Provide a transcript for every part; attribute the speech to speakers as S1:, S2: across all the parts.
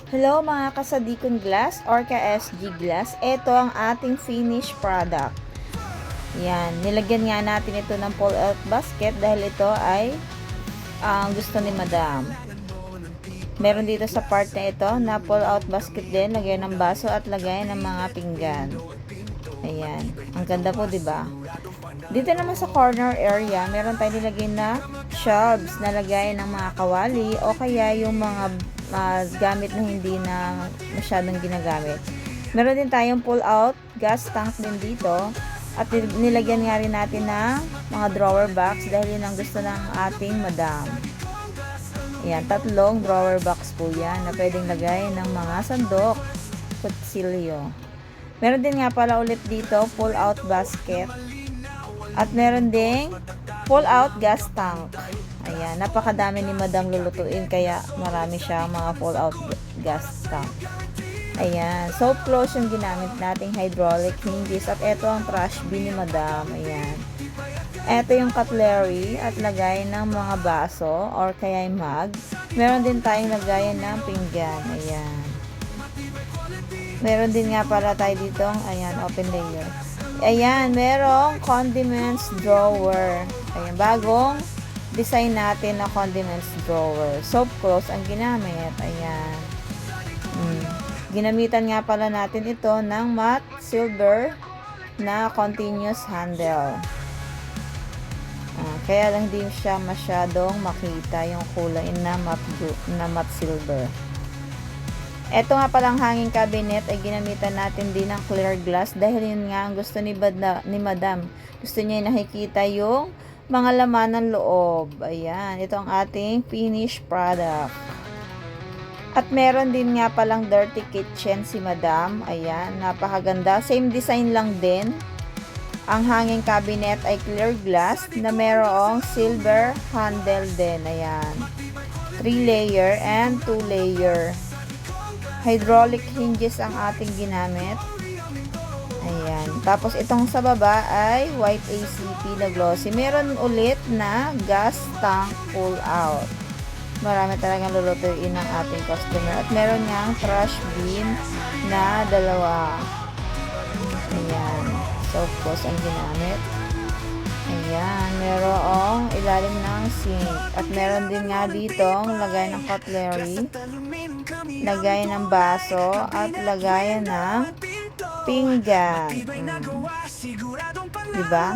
S1: Hello mga kasadikon glass or ka-SG glass. Ito ang ating finished product. Yan, nilagyan nga natin ito ng pull-out basket dahil ito ay ang gusto ni Madam. Meron dito sa part na ito na pull-out basket din, lagay ng baso at lagay ng mga pinggan. Ayan, ang ganda po, 'di ba? Dito naman sa corner area, meron tayong nilagay na shelves na lagay ng mga kawali o kaya yung mga gamit na hindi na masyadong ginagamit. Meron din tayong pull-out gas tank din dito at nilagyan nga rin natin ng mga drawer box dahil yun ang gusto ng ating Madam. Ayan, 3 drawer box po yan na pwedeng lagay ng mga sandok, kutsilyo. Meron din nga pala ulit dito pull-out basket at meron ding pull-out gas tank. Ayan, napakadami ni Madam lulutuin kaya marami siyang mga pull-out gas tank. Ayan, soap close yung ginamit nating hydraulic hinges at ito ang trash bin ni Madam. Ayan. Ito yung cutlery at lagay ng mga baso or kaya yung mug. Meron din tayong lagayan ng pinggan. Ayan. Meron din nga pala tayo ditong, ayan, open layer. Ayan, merong condiments drawer. Ayan, bagong design natin na condiments drawer. Soap close ang ginamit. Ayan. Ginamitan nga pala natin ito ng matte silver na continuous handle. Kaya lang din siya masyadong makita yung kulay na matte silver. Ito nga palang hanging cabinet ay ginamitan natin din ng clear glass dahil yun nga ang gusto ni Madam. Gusto niya nakikita yung mga laman ng loob. Ayan, ito ang ating finished product. At meron din nga palang dirty kitchen si Madam. Ayan, napakaganda. Same design lang din. Ang hanging cabinet ay clear glass na merong silver handle din. Ayan, 3 layer and 2 layer. Hydraulic hinges ang ating ginamit. Ayan. Tapos itong sa baba ay white ACP na glossy. Meron ulit na gas tank pull out. Marami talagang lulutuin ng ating customer. At meron niyang trash bin na 2. Ayan. Soap close ang ginamit. Ayan. Merong ilalim ng sink. At meron din nga ditong lagay ng cutlery, lagay ng baso, at lagay ng pinggan. Diba?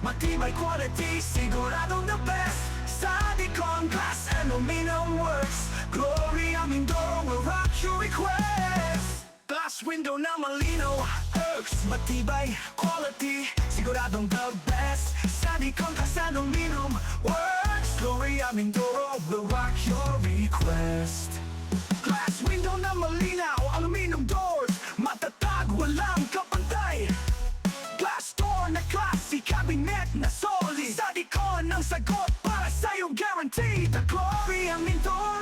S2: Matibay quality, siguradong the best. Sadicon Glass Aluminum Works. Glory Mindoro will rock your request. Glass window na malinaw, Erks, matibay quality, siguradong the best. Sadicon Glass Aluminum Works. Glory Mindoro will rock your request. Glass window na malinaw, aluminum doors, matatag, walang kapantay. Glass door na classy, cabinet na solid. Sadicon ang sagot para sa'yong guarantee. The Glory Mindoro